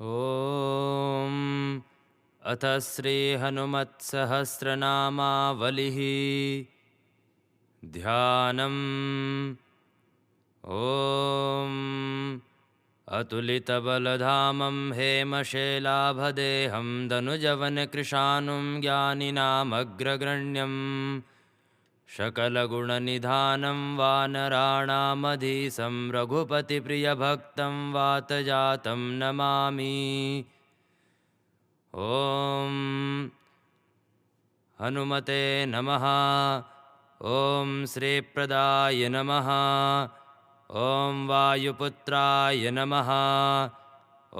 ॐ अथ श्रीहनुमत्सहस्रनामावलिः ध्यानम्। ॐ अतुलितबलधामं हेमशैलाभदेहं दनुजवनकृशानुं ज्ञानिनामग्रगण्यं सकलगुणनिधानं वानराणामधीशं रघुपतिप्रियभक्तं वातजातं नमामि। ॐ हनुमते नमः। ॐ श्रीप्रदाय नमः। ॐ वायुपुत्राय नमः।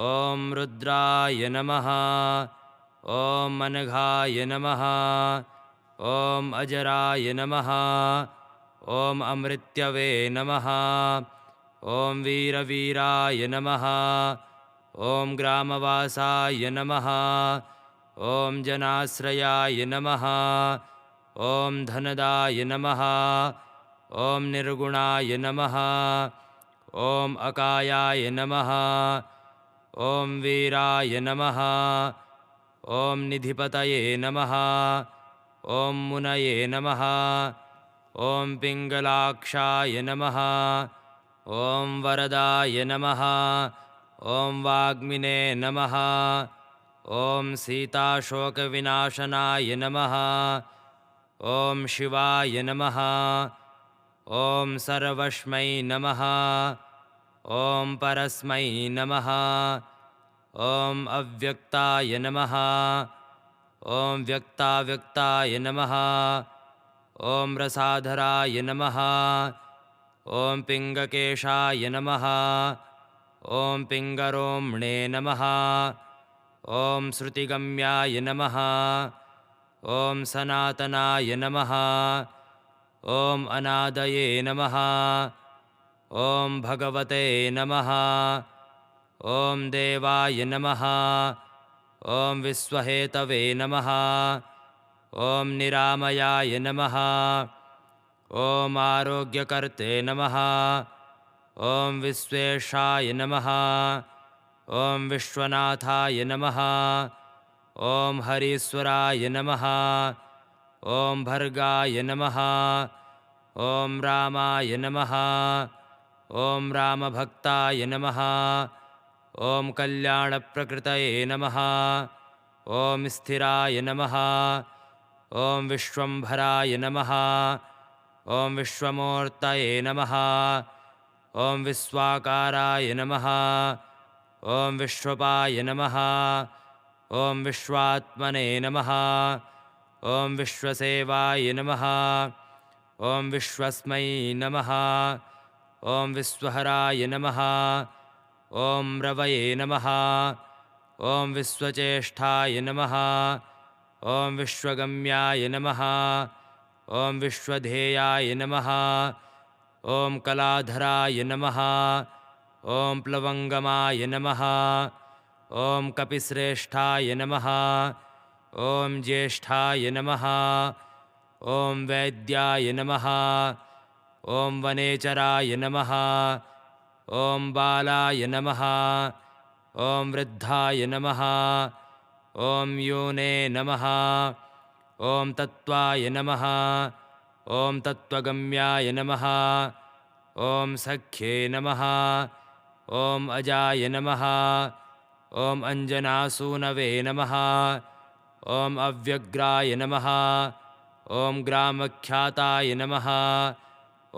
ॐ रुद्राय नमः। ॐ अनघाय नमः। ॐ अजराय नमः। ॐ अमृत्यवे नमः। ॐ वीरवीराय नमः। ॐ ग्रामवासाय नमः। ॐ जनाश्रयाय नमः। ॐ धनदाय नमः। ॐ निर्गुणाय नमः। ॐ अकायाय नमः। ॐ वीराय नमः। ॐ निधिपतये नमः। ॐ मुनये नमः। ॐ पिङ्गलाक्षाय नमः। ॐ वरदाय नमः। ॐ वाग्मिने नमः। ॐ सीताशोकविनाशनाय नमः। ॐ शिवाय नमः। ॐ सर्वस्मै नमः। ॐ परस्मै नमः। ॐ अव्यक्ताय नमः। ॐ व्यक्ताव्यक्ताय नमः। ॐ रसाधराय नमः। ॐ पिङ्गकेशाय नमः। ॐ पिङ्गरोम्णे नमः। ॐ श्रुतिगम्याय नमः। ॐ सनातनाय नमः। ॐ अनादये नमः। ॐ भगवते नमः। ॐ देवाय नमः। ॐ विश्वहेतवे नमः। ॐ निरामयाय नमः। ॐ आरोग्यकर्ते नमः। ॐ विश्वेशाय नमः। ॐ विश्वनाथाय नमः। ॐ हरीश्वराय नमः। ॐ भर्गाय नमः। ॐ रामाय नमः। ॐ रामभक्ताय नमः। ॐ कल्याणप्रकृतये नमः। ॐ स्थिराय नमः। ॐ विश्वम्भराय नमः। ॐ विश्वमूर्तये नमः। ॐ विश्वाकाराय नमः। ॐ विश्वपाय नमः। ॐ विश्वात्मने नमः। ॐ विश्वसेवाय नमः। ॐ विश्वस्मै नमः। ॐ विश्वहराय नमः। ॐ रवये नमः। ॐ विश्वचेष्टाय नमः। ॐ विश्वगम्याय नमः। ॐ विश्वधेयाय नमः। ॐ कलाधराय नमः। ॐ प्लवङ्गमाय नमः। ॐ कपिश्रेष्ठाय नमः। ॐ ज्येष्ठाय नमः। ॐ वैद्याय नमः। ॐ वनेचराय नमः। ॐ बालाय नमः। ॐ वृद्धाय नमः। ॐ योने नमः। ॐ तत्त्वाय नमः। ॐ तत्त्वगम्याय नमः। ॐ सख्ये नमः। ॐ अजाय नमः। ॐ अञ्जनासूनवे नमः। ॐ अव्यग्राय नमः। ॐ ग्रामख्याताय नमः।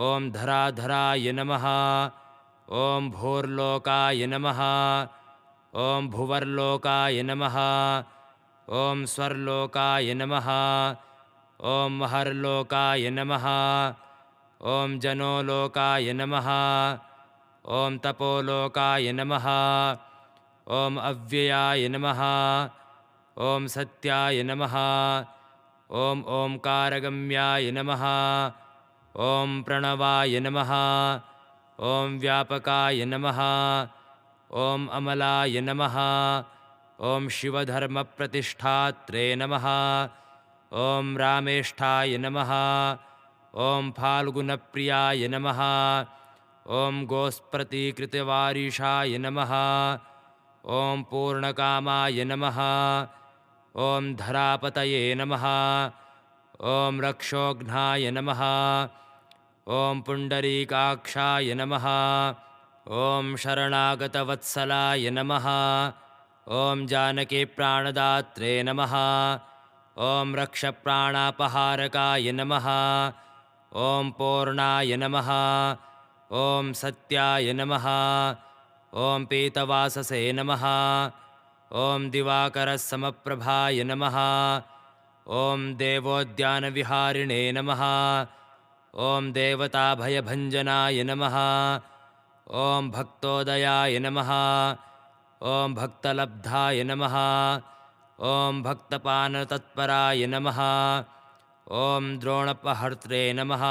ॐ धराधराय नमः। ॐ भूर्लोकाय नमः। ॐ भुवर्लोकाय नमः। ॐ स्वर्लोकाय नमः। ॐ महर्लोकाय नमः। ॐ जनोलोकाय नमः। ॐ तपोलोकाय नमः। ॐ अव्ययाय नमः। ॐ सत्याय नमः। ॐ ओंकारगम्याय नमः। ॐ प्रणवाय नमः। ॐ व्यापकाय नमः। ॐ अमलाय नमः। ॐ शिवधर्मप्रतिष्ठात्रे नमः। ॐ रामेष्ठाय नमः। ॐ फाल्गुनप्रियाय नमः। ॐ गोस्प्रतीकृतवारिषाय नमः। ॐ पूर्णकामाय नमः। ॐ धरापतये नमः। ॐ रक्षोघ्नाय नमः। ॐ पुण्डरीकाक्षाय नमः। ॐ शरणागतवत्सलाय नमः। ॐ जानकीप्राणदात्रे नमः। ॐ रक्षप्राणापहारकाय नमः। ॐ पूर्णाय नमः। ॐ सत्याय नमः। ॐ पीतवाससे नमः। ॐ दिवाकरसमप्रभाय नमः। ॐ देवोद्यानविहारिणे नमः। ॐ देवताभयभञ्जनाय नमः। ॐ भक्तोदयाय नमः। ॐ भक्तलब्धाय नमः। ॐ भक्तपानतत्पराय नमः। ॐ द्रोणपहर्त्रे नमः।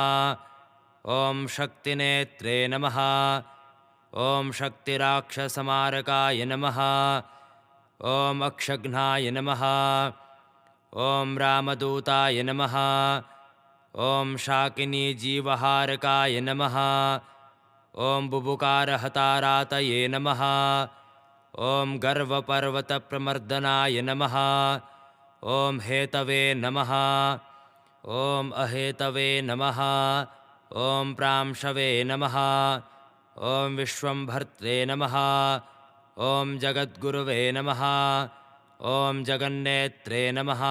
ॐ शक्तिनेत्रे नमः। ॐ शक्तिराक्षसमारकाय नमः। ॐ अक्षघ्नाय नमः। ॐ रामदूताय नमः। ॐ शाकिनीजीवहारकाय नमः। ॐ बुबुकारहतारातये नमः। ॐ गर्वपर्वतप्रमर्दनाय नमः। ॐ हेतवे नमः। ॐ अहेतवे नमः। ॐ प्रांशवे नमः। ॐ विश्वम्भर्त्रे नमः। ॐ जगद्गुरुवे नमः। ॐ जगन्नेत्रे नमः।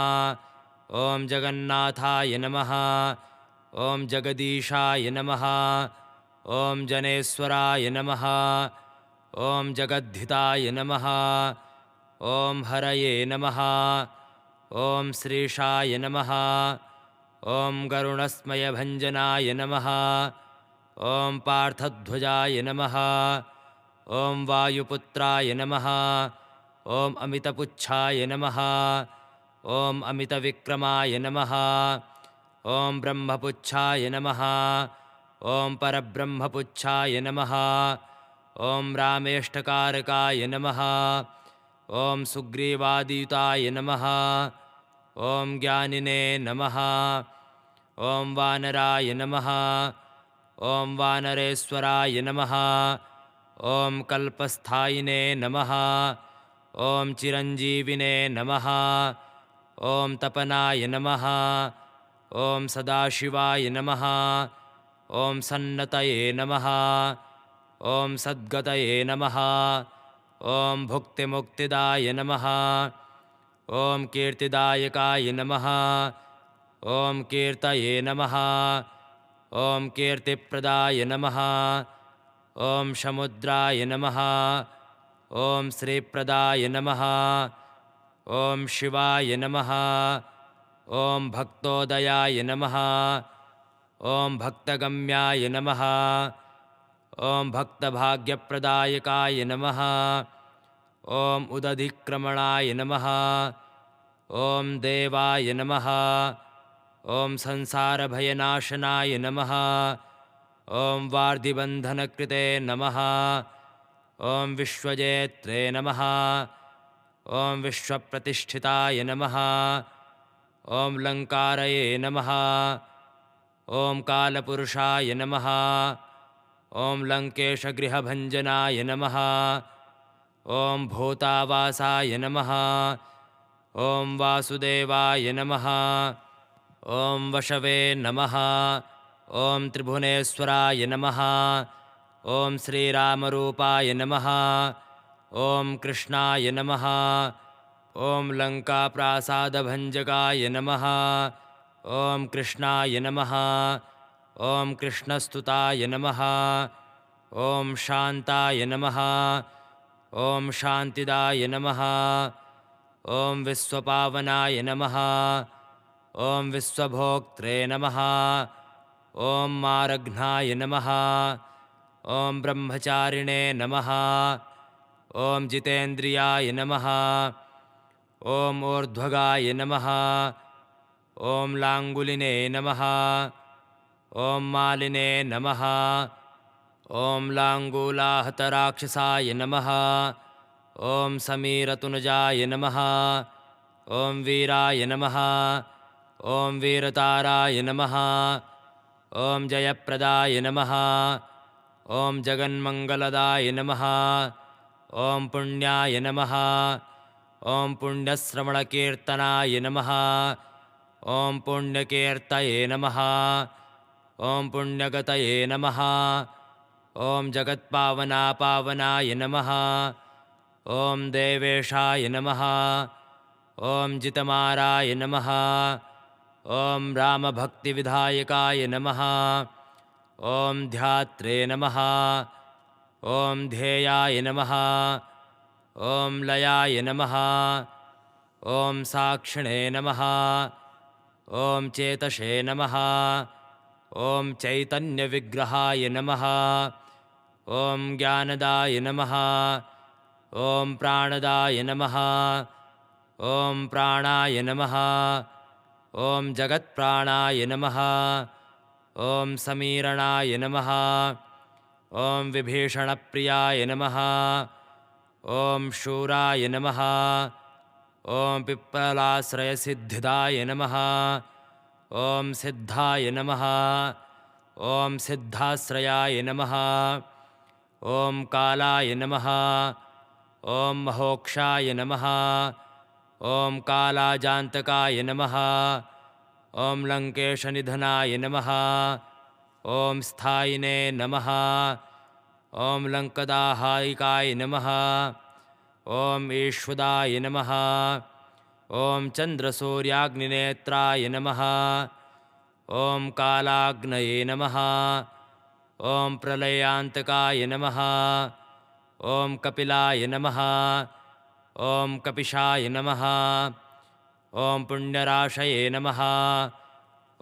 ॐ जगन्नाथाय नमः। ॐ जगदीशाय नमः। ॐ जनेश्वराय नमः। ॐ जगद्धिताय नमः। ॐ हरये नमः। ॐ श्रीशाय नमः। ॐ गरुणस्मयभञ्जनाय नमः। ॐ पार्थध्वजाय नमः। ॐ वायुपुत्राय नमः। ॐ अमितपुच्छाय नमः। ॐ अमितविक्रमाय नमः। ॐ ब्रह्मपुच्छाय नमः। ॐ परब्रह्मपुच्छाय नमः। ॐ रामेष्टकारकाय नमः। ॐ सुग्रीवादियुताय नमः। ॐ ज्ञानिने नमः। ॐ वानराय नमः। ॐ वानरेश्वराय नमः। ॐ कल्पस्थायिने नमः। ॐ चिरञ्जीविने नमः। ॐ तपनाय नमः। ॐ सदाशिवाय नमः। ॐ सन्नतये नमः। ॐ सद्गतये नमः। ॐ भुक्तिमुक्तिदाय नमः। ॐ कीर्तिदायकाय नमः। ॐ कीर्तये नमः। ॐ कीर्तिप्रदाय नमः। ॐ समुद्राय नमः। ॐ श्रीप्रदाय नमः। ॐ शिवाय नमः। ॐ भक्तोदयाय नमः। ॐ भक्तगम्याय नमः। ॐ भक्तभाग्यप्रदायकाय नमः। ॐ उदधिक्रमणाय नमः। ॐ देवाय नमः। ॐ संसारभयनाशनाय नमः। ॐ वार्धिबन्धनकृते नमः। ॐ विश्वजेत्रे नमः। ॐ विश्वप्रतिष्ठिताय नमः। ॐ लङ्कारये नमः। ॐ कालपुरुषाय नमः। ॐ लङ्केशगृहभञ्जनाय नमः। ॐ भूतावासाय नमः। ॐ वासुदेवाय नमः। ॐ वशवे नमः। ॐ त्रिभुवनेश्वराय नमः। ॐ श्रीरामरूपाय नमः। ॐ कृष्णाय नमः। ॐ लङ्काप्रासादभञ्जकाय नमः। ॐ कृष्णाय नमः। ॐ कृष्णस्तुताय नमः। ॐ शान्ताय नमः। ॐ शान्तिदाय नमः। ॐ विश्वपावनाय नमः। ॐ विश्वभोक्त्रे नमः। ॐ मारघ्नाय नमः। ॐ ब्रह्मचारिणे नमः। ॐ जितेन्द्रियाय नमः। ॐ ऊर्ध्वगाय नमः। ॐ लाङ्गुलिने नमः। ॐ मालिने नमः। ॐ लाङ्गूलाहतराक्षसाय नमः। ॐ समीरतुनुजाय नमः। ॐ वीराय नमः। ॐ वीरताराय नमः। ॐ जयप्रदाय नमः। ॐ जगन्मङ्गलदाय नमः। ॐ पुण्याय नमः। ॐ पुण्यश्रवणकीर्तनाय नमः। ॐ पुण्यकीर्तये नमः। ॐ पुण्यगतये नमः। ॐ जगत्पावनाय नमः। ॐ देवेशाय नमः। ॐ जितमाराय नमः। ॐ रामभक्तिविधायकाय नमः। ॐ ध्यात्रे नमः। ॐ ध्येयाय नमः। ॐ लयाय नमः। ॐ साक्षिणे नमः। ॐ चेतसे नमः। ॐ चैतन्यविग्रहाय नमः। ॐ ज्ञानदाय नमः। ॐ प्राणदाय नमः। ॐ प्राणाय नमः। ॐ जगत्प्राणाय नमः। ॐ समीरणाय नमः। ॐ विभीषणप्रियाय नमः। ॐ शूराय नमः। ॐ पिप्पलाश्रयसिद्धिदाय नमः। ॐ सिद्धाय नमः। ॐ सिद्धाश्रयाय नमः। ॐ कालाय नमः। ॐ महोक्षाय नमः। ॐ कालाजान्तकाय नमः। ॐ लङ्केशनिधनाय नमः। ॐ स्थायिने नमः। ॐ लङ्कदाहायिकाय नमः। ॐ ईश्वदाय नमः। ॐ चन्द्रसूर्याग्निनेत्राय नमः। ॐ कालाग्नये नमः। ॐ प्रलयान्तकाय नमः। ॐ कपिलाय नमः। ॐ कपिशाय नमः। ॐ पुण्यराशये नमः।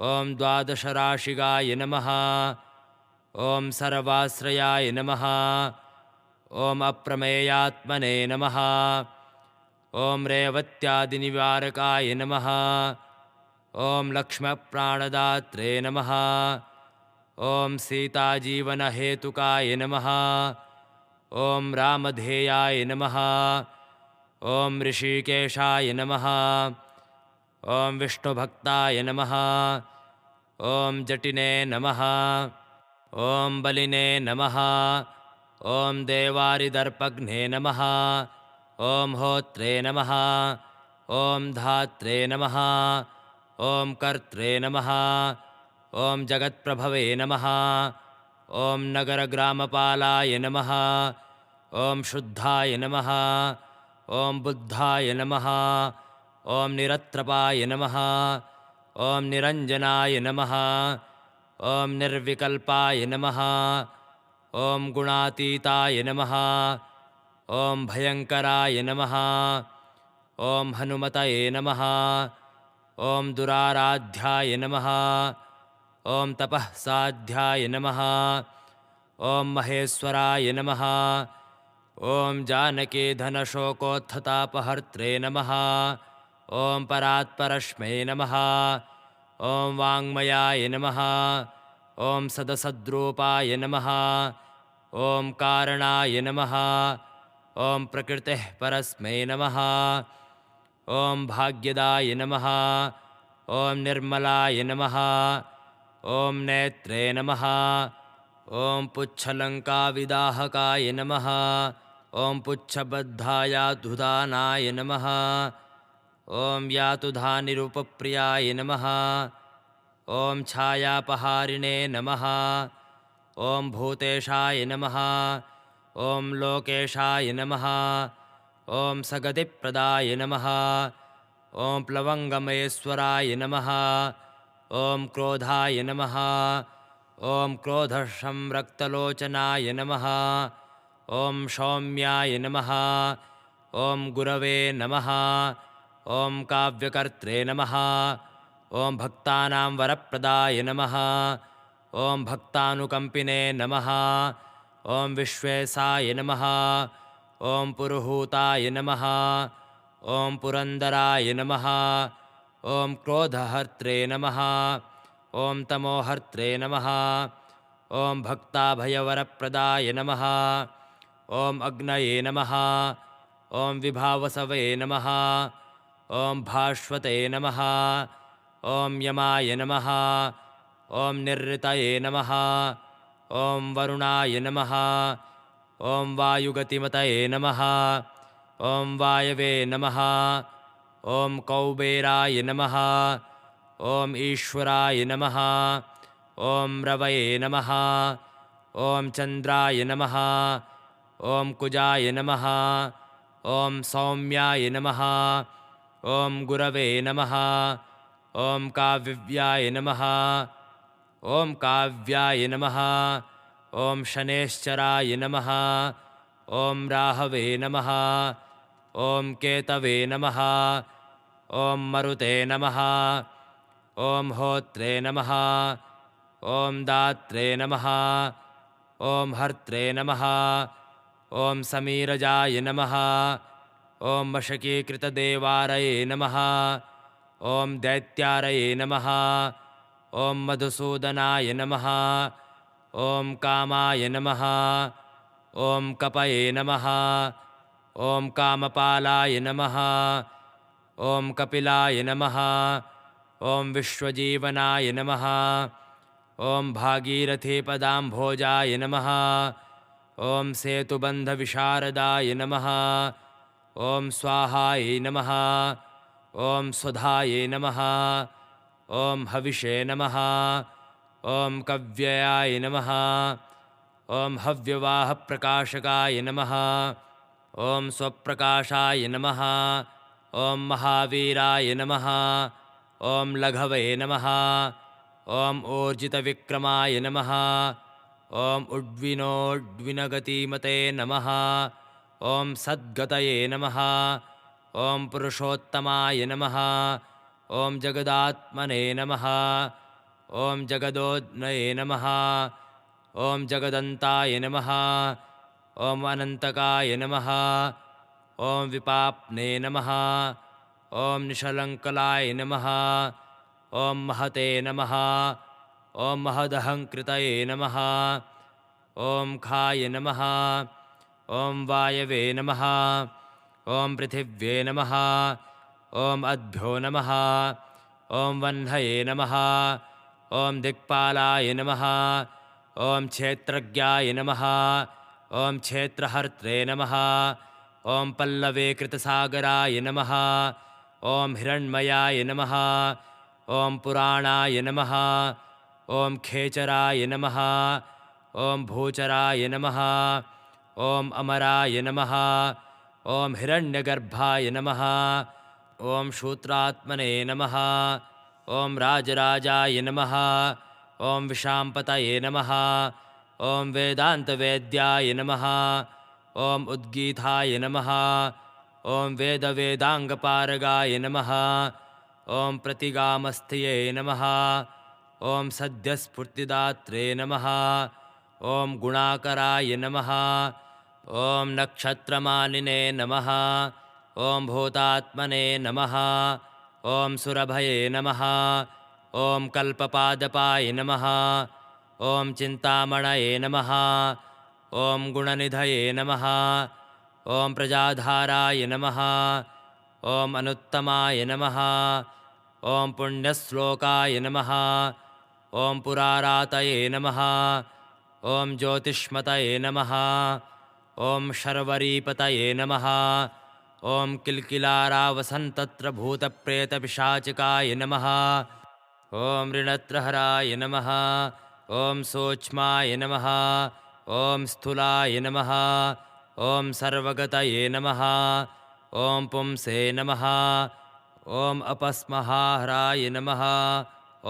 ॐ द्वादशराशिगाय नमः। ॐ सर्वाश्रयाय नमः। ॐ अप्रमेयात्मने नमः। ॐ रेवत्यादिनिवारकाय नमः। ॐ लक्ष्मप्राणदात्रे नमः। ॐ सीताजीवनहेतुकाय नमः। ॐ रामधेयाय नमः। ॐ ऋषिकेशाय नमः। ॐ विष्णुभक्ताय नमः। ॐ जटिने नमः। ॐ बलिने नमः। ॐ देवारिदर्पघ्ने नमः। ॐ होत्रे नमः। ॐ धात्रे नमः। ॐ कर्त्रे नमः। ॐ जगत्प्रभवे नमः। ॐ नगरग्रामपालाय नमः। ॐ शुद्धाय नमः। ॐ बुद्धाय नमः। ॐ निरत्रपाय नमः। ॐ निरञ्जनाय नमः। ॐ निर्विकल्पाय नमः। ॐ गुणातीताय नमः। ॐ भयङ्कराय नमः। ॐ हनुमतये नमः। ॐ दुराराध्याय नमः। ॐ तपःसाध्याय नमः। ॐ महेश्वराय नमः। ॐ जानकीधनशोकोत्थतापहर्त्रे नमः। ॐ परात्परश्मे नमः। ॐ वाङ्मयाय नमः। ॐ सदसद्रूपाय नमः। ॐ कारणाय नमः। ॐ प्रकृतेः परस्मै नमः। ॐ भाग्यदाय नमः। ॐ निर्मलाय नमः। ॐ नेत्रे नमः। ॐ पुच्छलङ्काविदाहकाय नमः। ॐ पुच्छबद्धायातुधानाय नमः। ॐ यातुधानिरुपप्रियाय नमः। ॐ छायापहारिणे नमः। ॐ भूतेशाय नमः। ॐ लोकेशाय नमः। ॐ सगतिप्रदाय नमः। ॐ प्लवङ्गमेश्वराय नमः। ॐ क्रोधाय नमः। ॐ क्रोधसंरक्तलोचनाय नमः। ॐ सौम्याय नमः। ॐ गुरवे नमः। ॐ काव्यकर्त्रे नमः। ॐ भक्तानां वरप्रदाय नमः। ॐ भक्तानुकम्पिने नमः। ॐ विश्वेशाय नमः। ॐ पुरुहूताय नमः। ॐ पुरन्दराय नमः। ॐ क्रोधहर्त्रे नमः। ॐ तमोहर्त्रे नमः। ॐ भक्ताभयवरप्रदाय नमः। ॐ अग्नये नमः। ॐ विभावसवे नमः। ॐ भास्वते नमः। ॐ यमाय नमः। ॐ निरृतये नमः। ॐ वरुणाय नमः। ॐ वायुगतिमतये नमः ॐ वायवे नमः ॐ कौबेराय नमः ॐ ईश्वराय नमः ॐ रवये नमः ॐ चन्द्राय नमः ॐ कुजाय नमः ॐ सौम्याय नमः ॐ गुरवे नमः ॐ काव्याय नमः ॐ काव्याय नमः ॐ शनेश्चराय नमः ॐ राहवे नमः ॐ केतवे नमः ॐ मरुते नमः ॐ होत्रे नमः ॐ दात्रे नमः ॐ हर्त्रे नमः ॐ समीरजाय नमः ॐ मशकीकृतदेवारये नमः ॐ दैत्यारये नमः ॐ मधुसूदनाय नमः ॐ कामाय नमः ॐ कपये नमः ॐ कामपालाय नमः ॐ कपिलाय नमः ॐ विश्वजीवनाय नमः ॐ भागीरथीपदाम्भोजाय नमः ॐ सेतुबन्धविशारदाय नमः ॐ स्वाहाय नमः ॐ सुधाय नमः ॐ हविषे नमः ॐ कव्ययाय नमः ॐ हव्यवाहप्रकाशकाय नमः ॐ स्वप्रकाशाय नमः ॐ महावीराय नमः ॐ लघवे नमः ॐ ऊर्जितविक्रमाय नमः ॐ उड्विनोड्विनगतिमते नमः ॐ सद्गतये नमः ॐ पुरुषोत्तमाय नमः ॐ जगदात्मने नमः ॐ जगदोद्नये नमः ॐ जगदन्ताय नमः ॐ अनन्तकाय नमः ॐ विपाप्ने नमः ॐ निशलङ्कलाय नमः ॐ महते नमः ॐ महदहङ्कृतये नमः ॐ खाय नमः ॐ वायवे नमः ॐ पृथिव्ये नमः ॐ अद्भ्यो नमः ॐ वह्नये नमः ॐ दिक्पालाय नमः ॐ क्षेत्रज्ञाय नमः ॐ क्षेत्रहर्त्रे नमः ॐ पल्लवीकृतसागराय नमः ॐ हिरण्मयाय नमः ॐ पुराणाय नमः ॐ खेचराय नमः ॐ भूचराय नमः ॐ अमराय नमः ॐ हिरण्यगर्भाय नमः ॐ शूत्रात्मने नमः ॐ राजराजाय नमः ॐ विशाम्पतये नमः ॐ वेदान्तवेद्याय नमः ॐ उद्गीताय नमः ॐ वेदवेदाङ्गपारगाय नमः ॐ प्रतिगामस्थिये नमः ॐ सद्यस्फूर्तिदात्रे नमः ॐ गुणाकराय नमः ॐ नक्षत्रमालिने नमः ॐ भूतात्मने नमः ॐ सुरभये नमः ॐ कल्पपादपाय नमः ॐ चिन्तामणये नमः ॐ गुणनिधये नमः ॐ प्रजाधाराय नमः ॐ अनुत्तमाय नमः ॐ पुण्यश्लोकाय नमः ॐ पुरारातये नमः ॐ ज्योतिष्मतये नमः ॐ शर्वरीपतये नमः ॐ किल्किलारावसन्तत्र भूतप्रेतपिशाचिकाय नमः ॐ ऋणत्रहराय नमः ॐ सूक्ष्माय नमः ॐ स्थूलाय नमः ॐ सर्वगतये नमः ॐ पुंसे नमः ॐ अपस्महाहराय नमः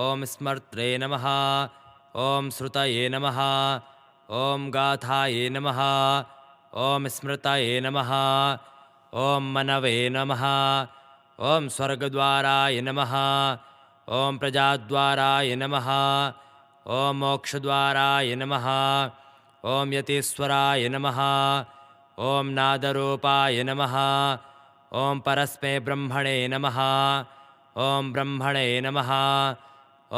ॐ स्मर्त्रे नमः ॐ श्रुतये नमः ॐ गाथाये नमः ॐ स्मृतये नमः ॐ मनवे नमः ॐ स्वर्गद्वाराय नमः ॐ प्रजाद्वाराय नमः ॐ मोक्षद्वाराय नमः ॐ यतीश्वराय नमः ॐ नादरूपाय नमः ॐ परस्मै ब्रह्मणे नमः ॐ ब्रह्मणे नमः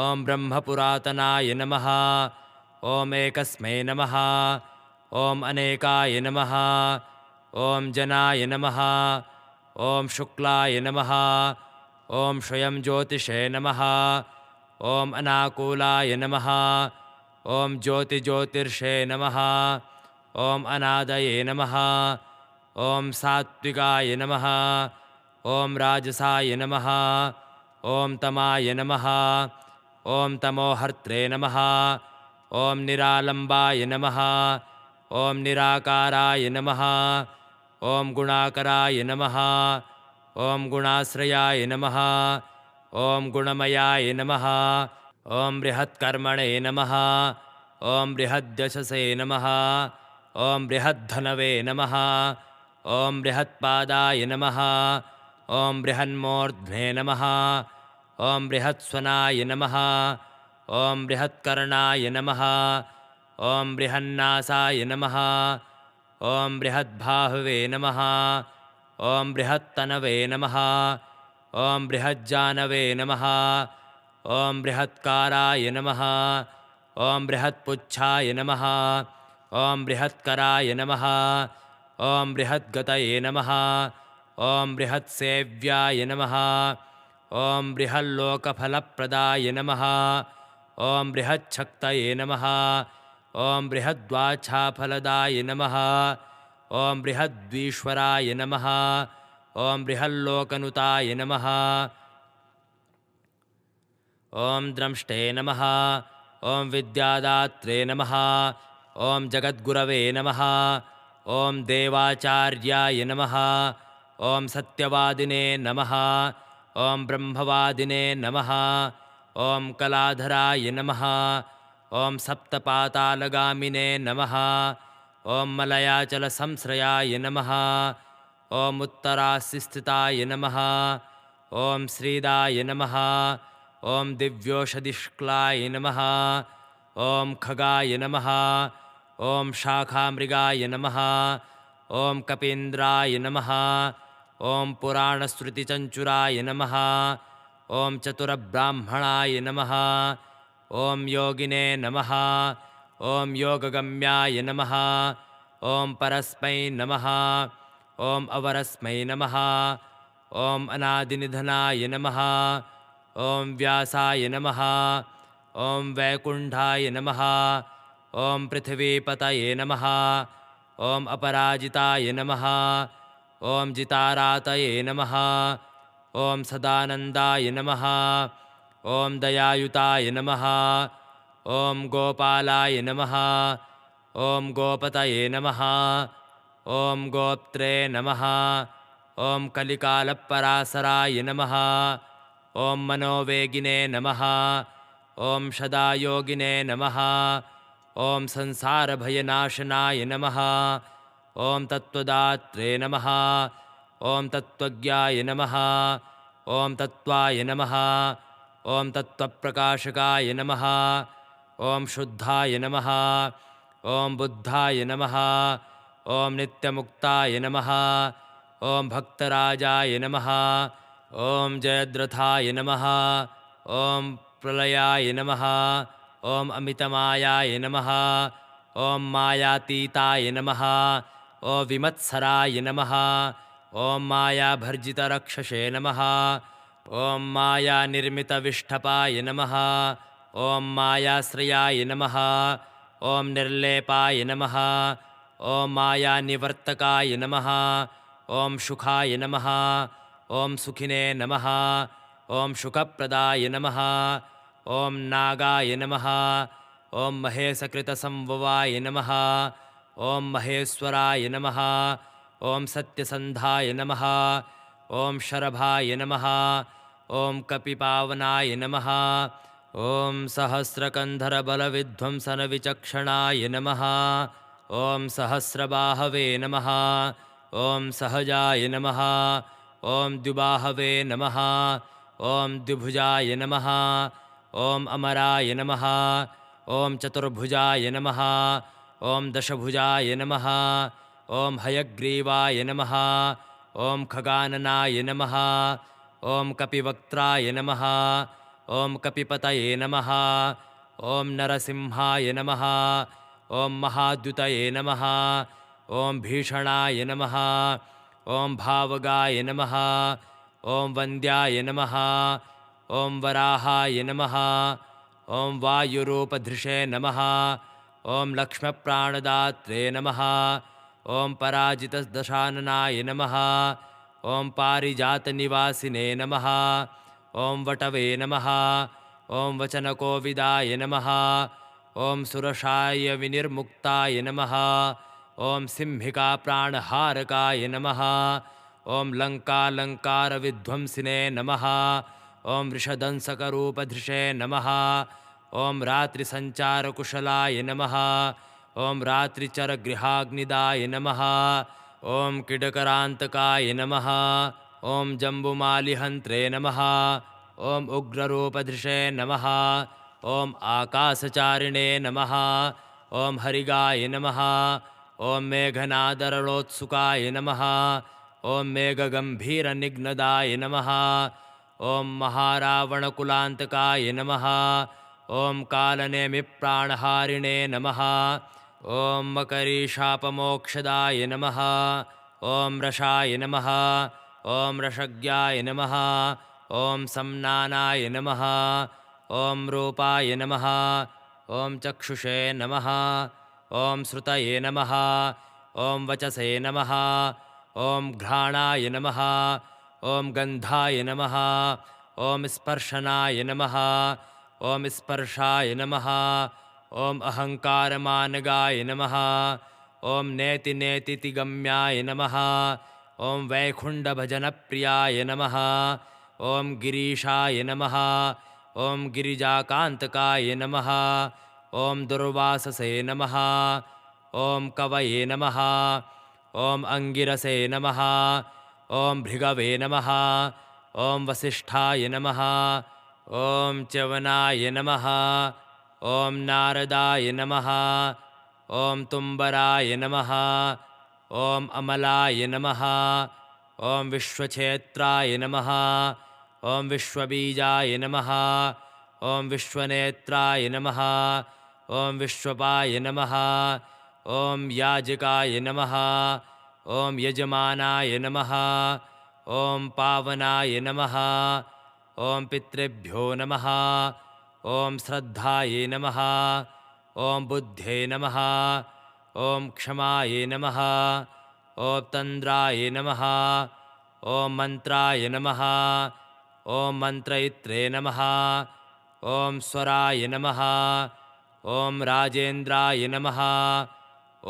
ॐ ब्रह्मपुरातनाय नमः ॐ एकस्मै नमः ॐ अनेकाय नमः ॐ जनाय नमः ॐ शुक्लाय नमः ॐ स्वयं ज्योतिषे नमः ॐ अनाकूलाय नमः ॐ ज्योतिज्योतिर्षे नमः ॐ अनादये नमः ॐ सात्विकाय नमः ॐ राजसाय नमः ॐ तमाय नमः ॐ तमोहर्त्रे नमः ॐ निरालम्बाय नमः ॐ निराकाराय नमः ॐ गुणाकराय नमः ॐ गुणाश्रयाय नमः ॐ गुणमयाय नमः ॐ बृहत्कर्मणे नमः ॐ बृहद्यशसे नमः ॐ बृहद्धनवे नमः ॐ बृहत्पादाय नमः ॐ बृहन्मूर्ध्ने नमः ॐ बृहत्स्वनाय नमः ॐ बृहत्कर्णाय नमः ॐ बृहन्नासाय नमः ॐ बृहद्बाहुवे नमः ॐ बृहत्तनवे नमः ॐ बृहज्जानवे नमः ॐ बृहत्काराय नमः ॐ बृहत्पुच्छाय नमः ॐ बृहत्कराय नमः ॐ बृहद्गतये नमः ॐ बृहत्सेव्याय नमः ॐ बृहल्लोकफलप्रदाय नमः ॐ बृहच्छक्तये नमः ॐ बृहद्वाच्छाफलदाय नमः ॐ बृहद्वीश्वराय नमः ॐ बृहल्लोकनुताय नमः ॐ द्रंष्टे नमः ॐ विद्यादात्रे नमः ॐ जगद्गुरवे नमः ॐ देवाचार्याय नमः ॐ सत्यवादिने नमः ॐ ब्रह्मवादिने नमः ॐ कलाधराय नमः ॐ सप्तपातालगामिने नमः ॐ मलयाचलसंश्रयाय नमः ॐ उत्तरास्थिताय नमः ॐ श्रीदाय नमः ॐ दिव्योषधिष्क्लाय नमः ॐ खगाय नमः ॐ शाखामृगाय नमः ॐ कपीन्द्राय नमः ॐ पुराणश्रुतिचञ्चुराय नमः ॐ चतुरब्राह्मणाय नमः ॐ योगिने नमः ॐ योगगम्याय नमः ॐ परस्मै नमः ॐ अवरस्मै नमः ॐ अनादिनिधनाय नमः ॐ व्यासाय नमः ॐ वैकुण्ठाय नमः ॐ पृथिवीपतये नमः ॐ अपराजिताय नमः ॐ जितारातये नमः ॐ सदानन्दाय नमः ॐ दयायुताय नमः ॐ गोपालाय नमः ॐ गोपतये नमः ॐ गोप्त्रे नमः ॐ कलिकालपरासराय नमः ॐ मनोवेगिने नमः ॐ सदायोगिने नमः ॐ संसारभयनाशनाय नमः ॐ तत्त्वदात्रे नमः ॐ तत्त्वज्ञाय नमः ॐ तत्त्वाय नमः ॐ तत्त्वप्रकाशकाय नमः ॐ शुद्धाय नमः ॐ बुद्धाय नमः ॐ नित्यमुक्ताय नमः ॐ भक्तराजाय नमः ॐ जयद्रथाय नमः ॐ प्रलयाय नमः ॐ अमितमायाय नमः ॐ मायातीताय नमः ॐ विमत्सराय नमः ॐ मायाभर्जितरक्षसे नमः ॐ मायानिर्मितविष्ठपाय नमः ॐ मायाश्रयाय नमः ॐ निर्लेपाय नमः ॐ मायानिवर्तकाय नमः ॐ सुखाय नमः ॐ सुखिने नमः ॐ सुखप्रदाय नमः ॐ नागाय नमः ॐ महेशकृतसंभवाय नमः ॐ महेश्वराय नमः ॐ सत्यसन्धाय नमः ॐ शरभाय नमः ॐ कपिपावनाय नमः ॐ सहस्रकन्धरबलविध्वंसनविचक्षणाय नमः ॐ सहस्रबाहवे नमः ॐ सहजाय नमः ॐ द्विबाहवे नमः ॐ द्विभुजाय नमः ॐ अमराय नमः ॐ चतुर्भुजाय नमः ॐ दशभुजाय नमः ॐ हयग्रीवाय नमः ॐ खगाननाय नमः ॐ कपिवक्त्राय नमः ॐ कपिपतये नमः ॐ नरसिंहाय नमः ॐ महाद्युतये नमः ॐ भीषणाय नमः ॐ भावगाय नमः ॐ वन्द्याय नमः ॐ वराहाय नमः ॐ वायुरूपधृषे नमः ॐ लक्ष्मप्राणदात्रे नमः। ॐ पराजितदशाननाय नमः। ॐ पारिजातनिवासिने नमः। ॐ वटवे नमः। ॐ वचनकोविदाय नमः। ॐ सुरशाय विनिर्मुक्ताय नमः। ॐ सिंहिकाप्राणहारकाय नमः। ॐ लङ्कालङ्कारविध्वंसिने नमः। ॐ वृषदंसकरूपधृषे नमः। ॐ रात्रिसञ्चारकुशलाय नमः। ॐ रात्रिचरगृहाग्निदाय नमः। ॐ किडकरान्तकाय नमः। ॐ जम्बुमालिहन्त्रे नमः। ॐ उग्ररूपधृषे नमः। ॐ आकाशचारिणे नमः। ॐ हरिगाय नमः। ॐ मेघनादरलोत्सुकाय नमः। ॐ मेघगम्भीरनिघ्नदाय नमः। ॐ महारावणकुलान्तकाय नमः। ॐ कालनेमिप्राणहारिणे नमः। ॐ मकरीशापमोक्षदाय नमः। ॐ रशाय नमः। ॐ रशज्ञाय नमः। ॐ संनानाय नमः। ॐ रूपाय नमः। ॐ चक्षुषे नमः। ॐ श्रुतये नमः। ॐ वचसे नमः। ॐ घ्राणाय नमः। ॐ गन्धाय नमः। ॐ स्पर्शनाय नमः। ॐ स्पर्शाय नमः। ॐ अहङ्कारमानगाय नमः। ॐ नेतिनेतितिगम्याय नमः। ॐ वैकुण्ठभजनप्रियाय नमः। ॐ गिरीशाय नमः। ॐ गिरिजाकान्तकाय नमः। ॐ दुर्वाससे नमः। ॐ कवये नमः। ॐ अङ्गिरसे नमः। ॐ भृगवे नमः। ॐ वसिष्ठाय नमः। ॐ च्यवनाय नमः। ॐ नारदाय नमः। ॐ तुम्बराय नमः। ॐ अमलाय नमः। ॐ विश्वक्षेत्राय नमः। ॐ विश्वबीजाय नमः। ॐ विश्वनेत्राय नमः। ॐ विश्वपाय नमः। ॐ याजकाय नमः। ॐ यजमानाय नमः। ॐ पावनाय नमः। ॐ पितृभ्यो नमः। ॐ श्रद्धायै नमः। ॐ बुद्धे नमः। ॐ क्षमायै नमः। ॐ तन्द्राय नमः। ॐ मन्त्राय नमः। ॐ मन्त्रयित्रे नमः। ॐ स्वराय नमः। ॐ राजेन्द्राय नमः।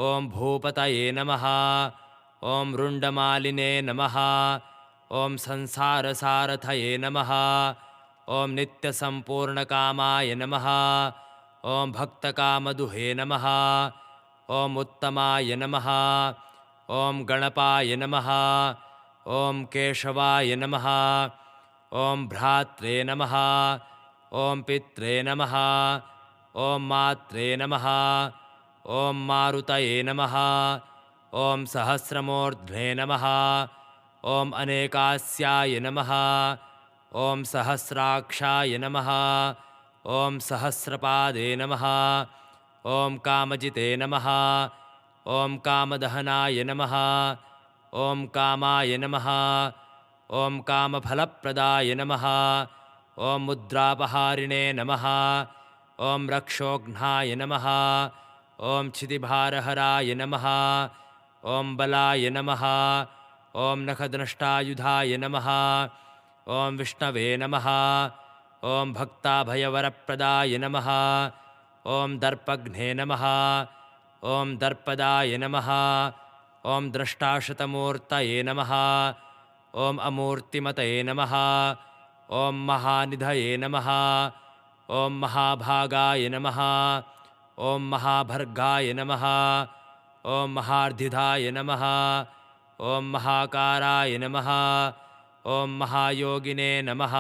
ॐ भूपतये नमः। ॐ रुण्डमालिने नमः। ॐ संसारसारथये नमः। ॐ नित्यसम्पूर्णकामाय नमः। ॐ भक्तकामदुहे नमः। ॐ उत्तमाय नमः। ॐ गणपाय नमः। ॐ केशवाय नमः। ॐ भ्रात्रे नमः। ॐ पित्रे नमः। ॐ मात्रे नमः। ॐ मारुतये नमः। ॐ सहस्रमूर्ध्ने नमः। ॐ अनेकास्याय नमः। ॐ सहस्राक्षाय नमः। ॐ सहस्रपादे नमः। ॐ कामजिते नमः। ॐ कामदहनाय नमः। ॐ कामाय नमः। ॐ कामफलप्रदाय नमः। ॐ मुद्रापहारिणे नमः। ॐ रक्षोघ्नाय नमः। ॐ क्षितिभारहराय नमः। ॐ बलाय नमः। ॐ नखदृष्टायुधाय नमः। ॐ विष्णवे नमः। ॐ भक्ताभयवरप्रदाय नमः। ॐ दर्पघ्ने नमः। ॐ दर्पदाय नमः। ॐ द्रष्टाशतमूर्तये नमः। ॐ अमूर्तिमतये नमः। ॐ महानिधये नमः। ॐ महाभागाय नमः। ॐ महाभर्गाय नमः। ॐ महार्धिधाय नमः। ॐ महाकाराय नमः। ॐ महायोगिने नमः।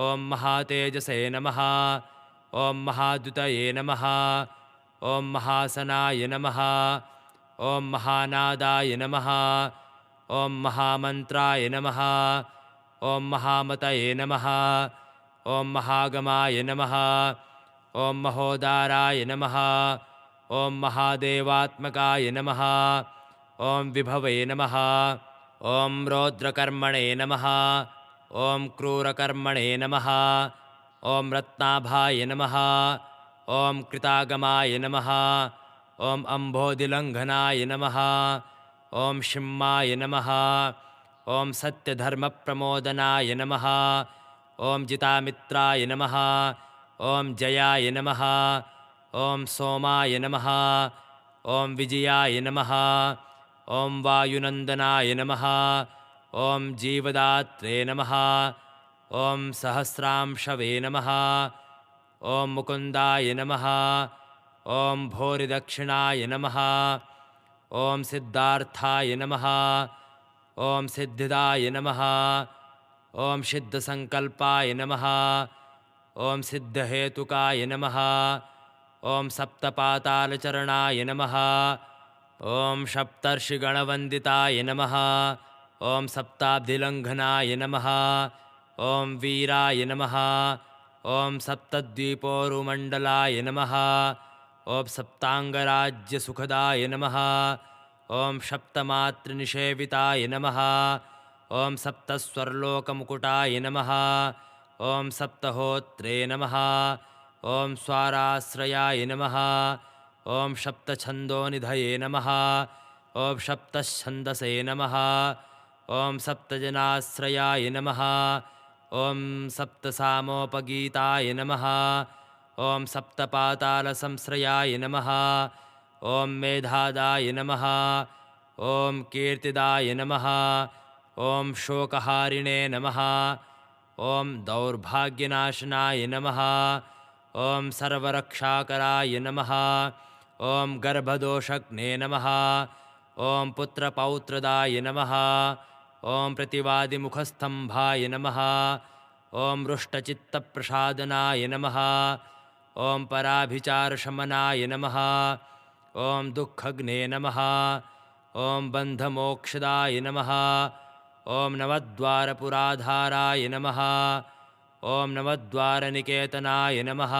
ॐ महातेजसे नमः। ॐ महाद्युतये नमः। ॐ महासनाय नमः। ॐ महानादाय नमः। ॐ महामन्त्राय नमः। ॐ महामतये नमः। ॐ महागमाय नमः। ॐ महोदाराय नमः। ॐ महादेवात्मकाय नमः। ॐ विभवे नमः। ॐ रौद्रकर्मणे नमः। ॐ क्रूरकर्मणे नमः। ॐ रत्नाभाय नमः। ॐ कृतागमाय नमः। ॐ अम्भोधिलङ्घनाय नमः। ॐ शिम्माय नमः। ॐ सत्यधर्मप्रमोदनाय नमः। ॐ जितामित्राय नमः। ॐ जयाय नमः। ॐ सोमाय नमः। ॐ विजयाय नमः। ॐ वायुनन्दनाय नमः। ॐ जीवदात्रे नमः। ॐ सहस्रांशवे नमः। ॐ मुकुन्दाय नमः। ॐ भूरिदक्षिणाय नमः। ॐ सिद्धार्थाय नमः। ॐ सिद्धिदाय नमः। ॐ सिद्धसङ्कल्पाय नमः। ॐ सिद्धहेतुकाय नमः। ॐ सप्तपातालचरणाय नमः। ॐ सप्तर्षिगणवन्दिताय नमः। ॐ सप्ताब्धिलङ्घनाय नमः। ॐ वीराय नमः। ॐ सप्तद्वीपोरुमण्डलाय नमः। ॐ सप्ताङ्गराज्यसुखदाय नमः। ॐ सप्तमातृनिषेविताय नमः। ॐ सप्तस्वर्लोकमुकुटाय नमः। ॐ सप्तहोत्रे नमः। ॐ स्वाराश्रयाय नमः। ॐ सप्तछन्दोनिधये नमः। ॐ सप्तछन्दसे नमः। ॐ सप्तजनाश्रयाय नमः। ॐ सप्तसामोपगीताय नमः। ॐ सप्तपातालसंश्रयाय नमः। ॐ मेधादाय नमः। ॐ कीर्तिदाय नमः। ॐ शोकहारिणे नमः। ॐ दौर्भाग्यनाशनाय नमः। ॐ सर्वरक्षाकराय नमः। ॐ गर्भदोषग्ने नमः। ॐ पुत्रपौत्रदाय नमः। ॐ प्रतिवादिमुखस्तम्भाय नमः। ॐ रुष्टचित्तप्रसादनाय नमः। ॐ पराभिचारशमनाय नमः। ॐ दुःखग्ने नमः। ॐ बन्धमोक्षदाय नमः। ॐ नवद्वारपुराधाराय नमः। ॐ नवद्वारनिकेतनाय नमः।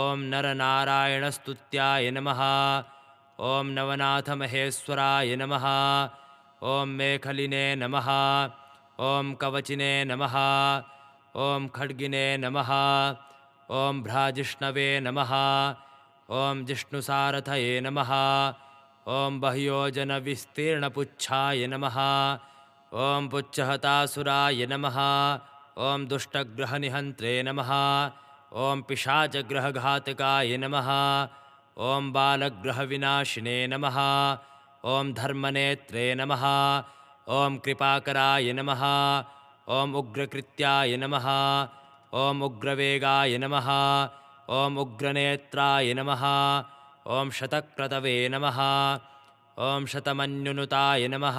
ॐ नरनारायणस्तुत्याय नमः। ॐ नवनाथमहेश्वराय नमः। ॐ मेखलिने नमः। ॐ कवचिने नमः। ॐ खड्गिने नमः। ॐ भ्राजिष्णवे नमः। ॐ जिष्णुसारथये नमः। ॐ बह्योजनविस्तीर्णपुच्छाय नमः। ॐ पुच्छहतासुराय नमः। ॐ दुष्टग्रहनिहन्त्रे नमः। ॐ पिशाचग्रहघातकाय नमः। ॐ बालग्रहविनाशिने नमः। ॐ धर्मनेत्रे नमः। ॐ कृपाकराय नमः। ॐ उग्रकृत्याय नमः। ॐ उग्रवेगाय नमः। ॐ उग्रनेत्राय नमः। ॐ शतक्रतवे नमः। ॐ शतमन्युनुताय नमः।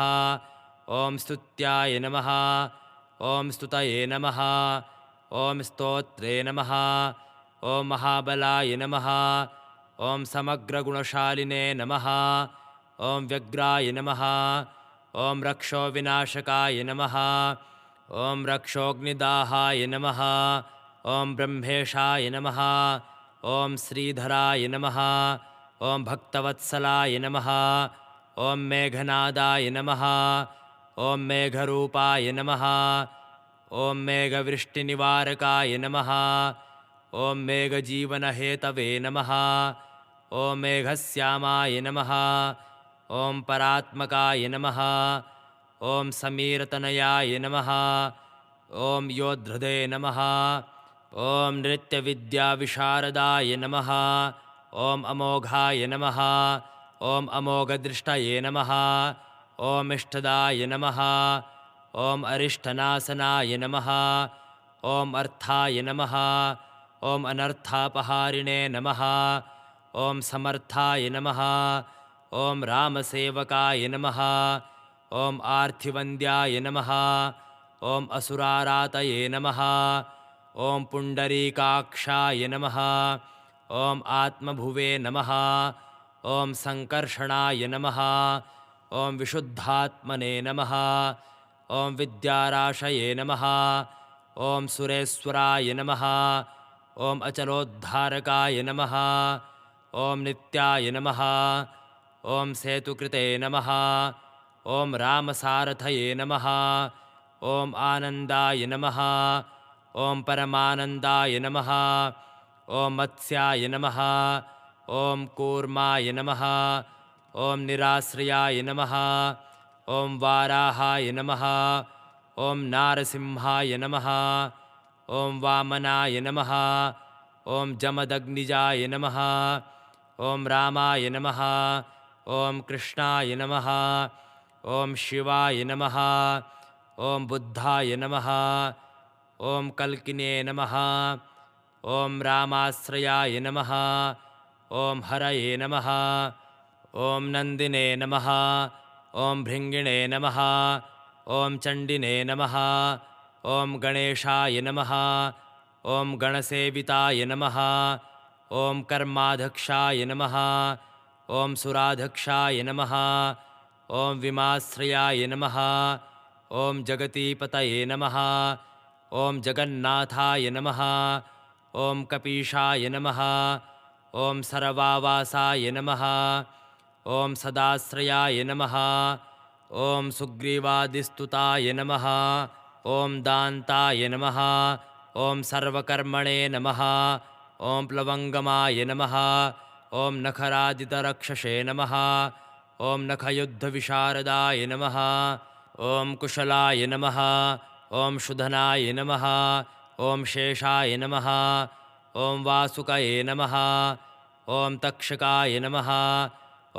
ॐ स्तुत्याय नमः। ॐ स्तुतये नमः। ॐ स्तोत्रे नमः। ॐ महाबलाय नमः। ॐ समग्रगुणशालिने नमः। ॐ व्यग्राय नमः। ॐ रक्षोविनाशकाय नमः। ॐ रक्षोऽग्निदाहाय नमः। ॐ ब्रह्मेशाय नमः। ॐ श्रीधराय नमः। ॐ भक्तवत्सलाय नमः। ॐ मेघनादाय नमः। ॐ मेघरूपाय नमः। ॐ मेघवृष्टिनिवारकाय नमः। ॐ मेघजीवनहेतवे नमः। ॐ मेघश्यामाय नमः। ॐ परात्मकाय नमः। ॐ समीरतनयाय नमः। ॐ योद्धृदे नमः। ॐ नृत्यविद्याविशारदाय नमः। ॐ अमोघाय नमः। ॐ अमोघदृष्टये नमः। ॐ इष्टदाय नमः। ॐ अरिष्टनाशनाय नमः। ॐ अर्थाय नमः। ॐ अनर्थापहारिणे नमः। ॐ समर्थाय नमः। ॐ रामसेवकाय नमः। ॐ आर्थिवन्द्याय नमः। ॐ असुरारातये नमः। ॐ पुण्डरीकाक्षाय नमः। ॐ आत्मभुवे नमः। ॐ सङ्कर्षणाय नमः। ॐ विशुद्धात्मने नमः। ॐ विद्याराशये नमः। ॐ सुरेश्वराय नमः। ॐ अचलोद्धारकाय नमः। ॐ नित्याय नमः। ॐ सेतुकृते नमः। ॐ रामसारथये नमः। ॐ आनन्दाय नमः। ॐ परमानन्दाय नमः। ॐ मत्स्याय नमः ॐ कूर्माय नमः ॐ निराश्रयाय नमः ॐ वाराहाय नमः ॐ नारसिंहाय नमः ॐ वामनाय नमः ॐ जमदग्निजाय नमः ॐ रामाय नमः ॐ कृष्णाय नमः ॐ शिवाय नमः ॐ बुद्धाय नमः ॐ कल्किने नमः ॐ रामाश्रयाय नमः ॐ हरये नमः ॐ नन्दिने नमः ॐ भृङ्गिणे नमः ॐ चण्डिने नमः ॐ गणेशाय नमः ॐ गणसेविताय नमः ॐ कर्माध्यक्षाय नमः ॐ सुराध्यक्षाय नमः ॐ विमाश्रयाय नमः ॐ जगतीपतये नमः ॐ जगन्नाथाय नमः ॐ कपीशाय नमः ॐ सर्वावासाय नमः ॐ सदाश्रयाय नमः ॐ सुग्रीवादिस्तुताय नमः ॐ दान्ताय नमः ॐ सर्वकर्मणे नमः ॐ प्लवङ्गमाय नमः ॐ नखरादितरक्षसे नमः ॐ नखयुद्धविशारदाय नमः ॐ कुशलाय नमः ॐ शुधनाय नमः ॐ शेषाय नमः ॐ वासुकये नमः ॐ तक्षकाय नमः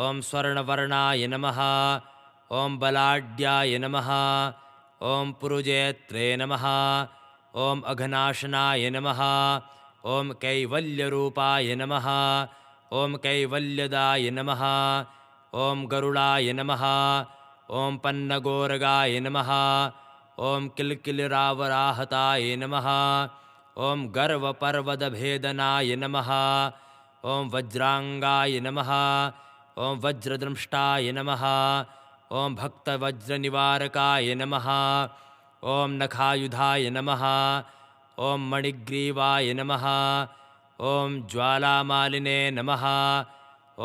ॐ स्वर्णवर्णाय नमः ॐ बलाढ्याय नमः ॐ पुरुजेत्रे नमः ॐ अघनाशनाय नमः ॐ कैवल्यरूपाय नमः ॐ कैवल्यदाय नमः ॐ गरुडाय नमः ॐ पन्नगोरगाय नमः ॐ किल्किलिरावराहताय नमः ॐ गर्वपर्वतभेदनाय नमः ॐ वज्राङ्गाय नमः ॐ वज्रदंष्टाय नमः ॐ भक्तवज्रनिवारकाय नमः ॐ नखायुधाय नमः ॐ मणिग्रीवाय नमः ॐ ज्वालामालिने नमः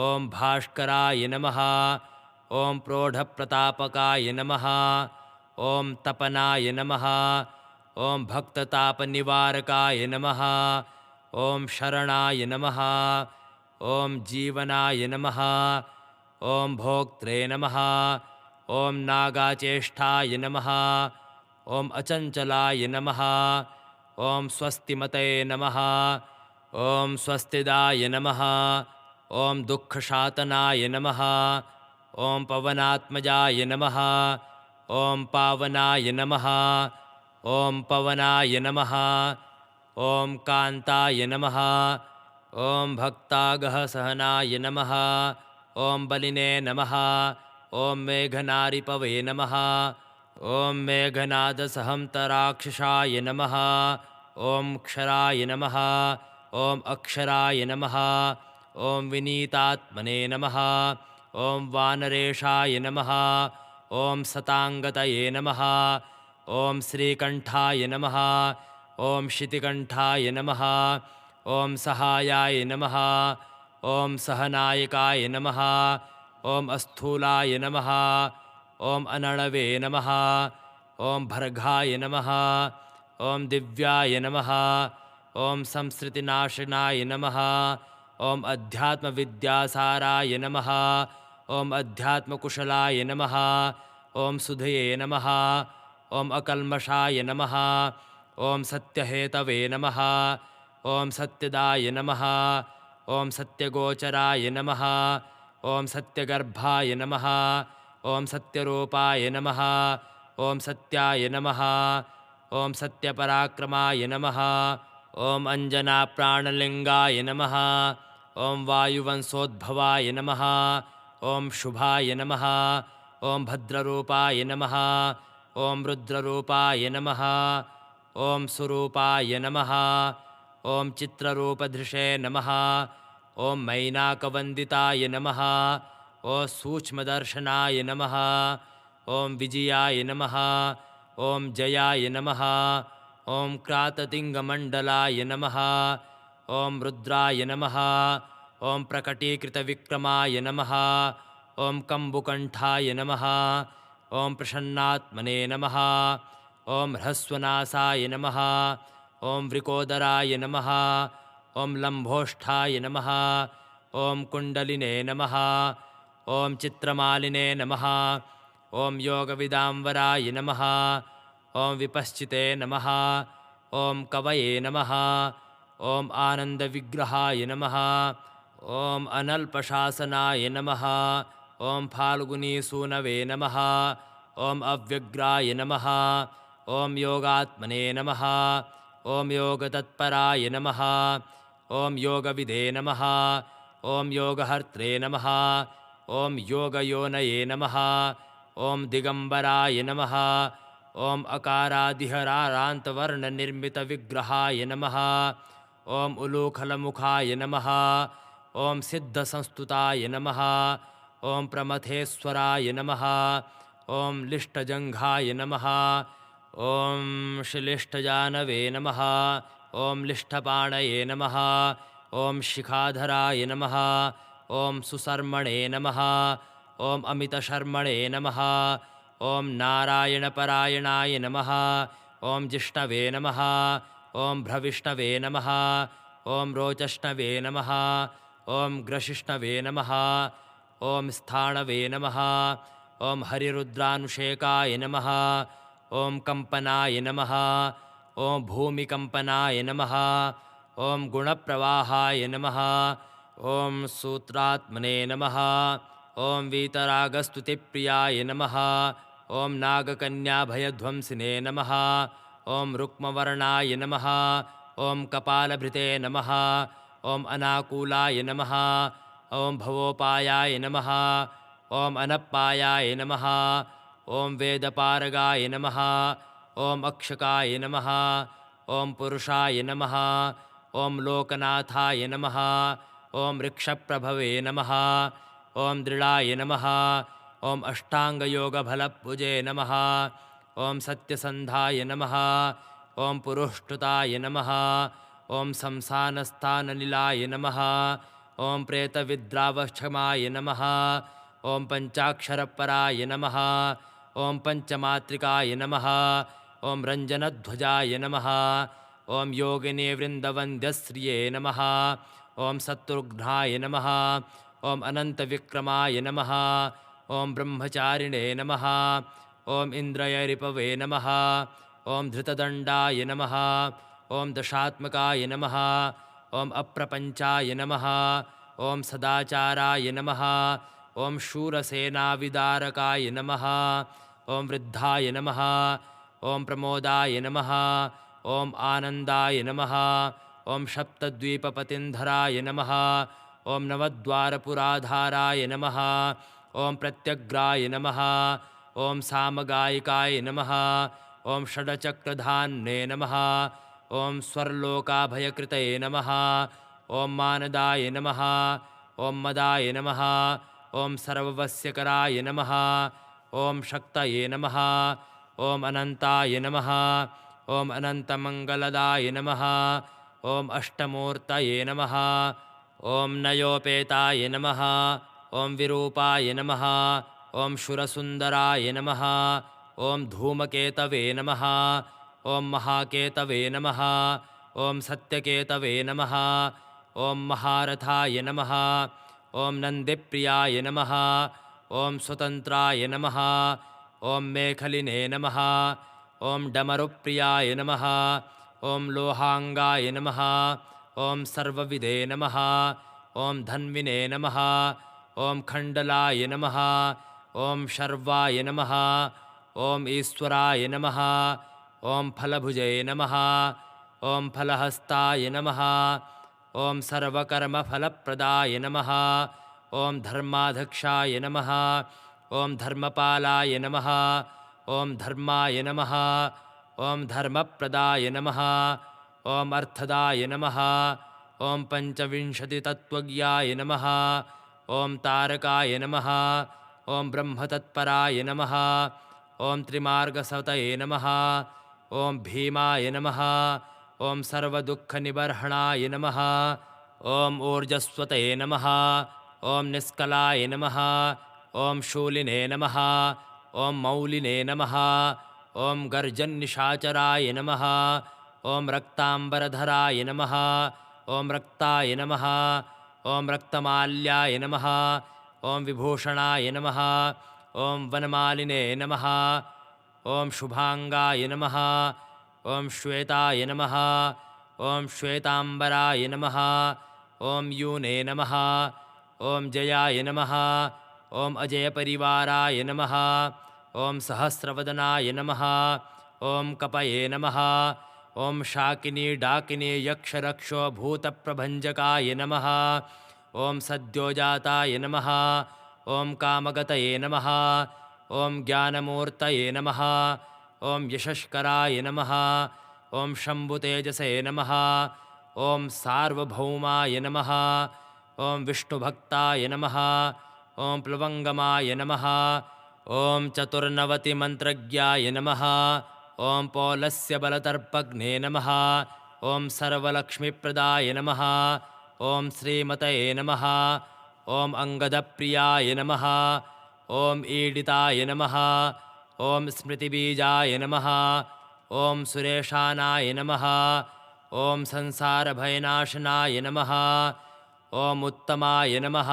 ॐ भास्कराय नमः ॐ प्रोढप्रतापकाय नमः ॐ तपनाय नमः ॐ भक्ततापनिवारकाय नमः ॐ शरणाय नमः ॐ जीवनाय नमः ॐ भोक्त्रे नमः ॐ नागाचेष्टाय नमः ॐ अचञ्चलाय नमः ॐ स्वस्तिमते नमः ॐ स्वस्तिदाय नमः ॐ दुःखशातनाय नमः ॐ पवनात्मजाय नमः ॐ पावनाय नमः ॐ पवनाय नमः ॐ कान्ताय नमः ॐ भक्तागहसहनाय नमः ॐ बलिने नमः ॐ मेघनारिपवे नमः ॐ मेघनादसहन्तराक्षसाय नमः ॐ क्षराय नमः ॐ अक्षराय नमः ॐ विनीतात्मने नमः ॐ वानरेशाय नमः ॐ सताङ्गतये नमः ॐ श्रीकण्ठाय नमः ॐ शितिकण्ठाय नमः ॐ सहायाय नमः ॐ सहनायकाय नमः ॐ अस्थूलाय नमः ॐ अनणवे नमः ॐ भर्गाय नमः ॐ दिव्याय नमः ॐ संसृतिनाशनाय नमः ॐ अध्यात्मविद्यासाराय नमः ॐ अध्यात्मकुशलाय नमः ॐ सुधये नमः ॐ अकल्मषाय नमः ॐ सत्यहेतवे नमः ॐ सत्यदाय नमः ॐ सत्यगोचराय नमः ॐ सत्यगर्भाय नमः ॐ सत्यरूपाय नमः ॐ सत्याय नमः ॐ सत्यपराक्रमाय नमः ॐ अञ्जनाप्राणलिङ्गाय नमः ॐ वायुवंशोद्भवाय नमः ॐ शुभाय नमः ॐ भद्ररूपाय नमः ॐ रुद्ररूपाय नमः ॐ सुरूपाय नमः ॐ चित्ररूपधृषे नमः ॐ मैनाकवन्दिताय नमः ॐ सूक्ष्मदर्शनाय नमः ॐ विजयाय नमः ॐ जयाय नमः ॐ क्राततिङ्गमण्डलाय नमः ॐ रुद्राय नमः ॐ प्रकटीकृतविक्रमाय नमः ॐ कम्बुकण्ठाय नमः ॐ प्रसन्नात्मने नमः ॐ ह्रस्वनासाय नमः ॐ वृकोदराय नमः ॐ लम्भोष्ठाय नमः ॐ कुण्डलिने नमः ॐ चित्रमालिने नमः ॐ योगविदाम्बराय नमः ॐ विपश्चिते नमः ॐ कवये नमः ॐ आनन्दविग्रहाय नमः ॐ अनल्पशासनाय नमः ॐ फाल्गुनीसूनवे नमः ॐ अव्यग्राय नमः ॐ योगात्मने नमः ॐ योगतत्पराय नमः ॐ योगविदे नमः ॐ योगहर्त्रे नमः ॐ योगयोनये नमः ॐ दिगम्बराय नमः ॐ अकारादिहरारान्तवर्णनिर्मितविग्रहाय नमः ॐ उलूखलमुखाय नमः ॐ सिद्धसंस्तुताय नमः ॐ प्रमथेश्वराय नमः ॐ लिष्टजङ्घाय नमः ॐ श्लिष्टजानवे नमः ॐ लिष्टपाणये नमः ॐ शिखाधराय नमः ॐ सुसर्मणे नमः ॐ अमितशर्मणे नमः ॐ नारायणपरायणाय नमः ॐ जिष्णवे नमः ॐ भ्रविष्णवे नमः ॐ रोचष्णवे नमः ॐ ग्रशिष्णवे नमः ॐ स्थाणवे नमः ॐ हरिरुद्रानुषेकाय नमः ॐ कम्पनाय नमः ॐ भूमिकम्पनाय नमः ॐ गुणप्रवाहाय नमः ॐ सूत्रात्मने नमः ॐ वीतरागस्तुतिप्रियाय नमः ॐ नागकन्याभयध्वंसिने नमः ॐ रुक्मवर्णाय नमः ॐ कपालभृते नमः ॐ अनाकूलाय नमः ॐ भवोपायाय नमः ॐ अनप्पायाय नमः ॐ वेदपारगाय नमः ॐ अक्षकाय नमः ॐ पुरुषाय नमः ॐ लोकनाथाय नमः ॐ वृक्षप्रभवे नमः ॐ दृढाय नमः ॐ अष्टाङ्गयोगफलभुजे नमः ॐ सत्यसन्धाय नमः ॐ पुरुष्टुताय नमः ॐ संसानस्थाननिलाय नमः ॐ प्रेतविद्रावक्षमाय नमः ॐ पञ्चाक्षरपराय नमः ॐ पञ्चमात्रिकाय नमः ॐ रञ्जनध्वजाय नमः ॐ योगिनीवृन्दवन्द्यश्रिये नमः ॐ शत्रुघ्नाय नमः ॐ अनन्तविक्रमाय नमः ॐ ब्रह्मचारिणे नमः ॐ इन्द्रयरिपवे नमः ॐ धृतदण्डाय नमः ॐ दशात्मकाय नमः ॐ अप्रपञ्चाय नमः ॐ सदाचाराय नमः ॐ शूरसेनाविदारकाय नमः ॐ वृद्धाय नमः ॐ प्रमोदाय नमः ॐ आनन्दाय नमः ॐ सप्तद्वीपपतिन्धराय नमः ॐ नवद्वारपुराधाराय नमः ॐ प्रत्यग्राय नमः ॐ सामगायिकाय नमः ॐ षडचक्रधान्ये नमः ॐ स्वर्लोकाभयकृतये नमः ॐ मानदाय नमः ॐ मदाय नमः ॐ सर्ववस्यकराय नमः ॐ शक्तये नमः ॐ अनन्ताय नमः ॐ अनन्तमङ्गलदाय नमः ॐ अष्टमूर्तये नमः ॐ नयोपेताय नमः ॐ विरूपाय नमः ॐ शूरसुन्दराय नमः ॐ धूमकेतवे नमः ॐ महाकेतवे नमः ॐ सत्यकेतवे नमः ॐ महारथाय नमः ॐ नन्दिप्रियाय नमः ॐ स्वतन्त्राय नमः ॐ मेखलिने नमः ॐ डमरुप्रियाय नमः ॐ लोहाङ्गाय नमः ॐ सर्वविदे नमः ॐ धन्विने नमः ॐ खण्डलाय नमः ॐ शर्वाय नमः ॐ ईश्वराय नमः ॐ फलभुजे नमः ॐ फलहस्ताय नमः ॐ सर्वकर्मफलप्रदाय नमः ॐ धर्माध्यक्षाय नमः ॐ धर्मपालाय नमः ॐ धर्माय नमः ॐ धर्मप्रदाय नमः ॐ अर्थदाय नमः ॐ पञ्चविंशतितत्त्वज्ञाय नमः ॐ तारकाय नमः ॐ ब्रह्मतत्पराय नमः ॐ त्रिमार्गसतये नमः ॐ भीमाय नमः ॐ सर्वदुःखनिबर्हणाय नमः ॐ ऊर्जस्वतये नमः ॐ निष्कलाय नमः ॐ शूलिने नमः ॐ मौलिने नमः ॐ गर्जन्निशाचराय नमः ॐ रक्ताम्बरधराय नमः ॐ रक्ताय नमः ॐ रक्तमाल्याय नमः ॐ विभूषणाय नमः ॐ वनमालिने नमः ॐ शुभांगाय नमः ॐ श्वेताय नमः ॐ श्वेतांबराय नमः ॐ यूने नमः ॐ जयाय नमः ॐ अजयपरिवाराय नमः ॐ सहस्रवदनाय नमः ॐ कपये नमः ॐ शाकिनी डाकिनी यक्षरक्षो भूतप्रभञ्जकाय नमः ॐ सद्योजाताय नमः ॐ कामगतये नमः ॐ ज्ञानमूर्तये नमः ॐ यशस्कराय नमः ॐ शम्भुतेजसे नमः ॐ सार्वभौमाय नमः ॐ विष्णुभक्ताय नमः ॐ प्लवङ्गमाय नमः ॐ चतुर्नवतिमन्त्रज्ञाय नमः ॐ पौलस्य बलतर्पग्ने नमः ॐ सर्वलक्ष्मीप्रदाय नमः ॐ श्रीमतये नमः ॐ अङ्गदप्रियाय नमः ॐ ईडिताय नमः ॐ स्मृतिबीजाय नमः ॐ सुरेशानाय नमः ॐ संसारभयनाशनाय नमः ॐ उत्तमाय नमः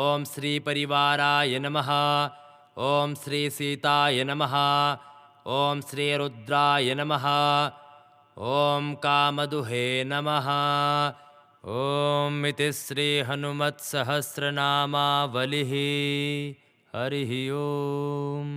ॐ श्रीपरिवाराय नमः ॐ श्रीसीताय नमः ॐ श्रीरुद्राय नमः ॐ कामदुहे नमः ॐ इति श्रीहनुमत्सहस्रनामावलिः हरिः ओम्।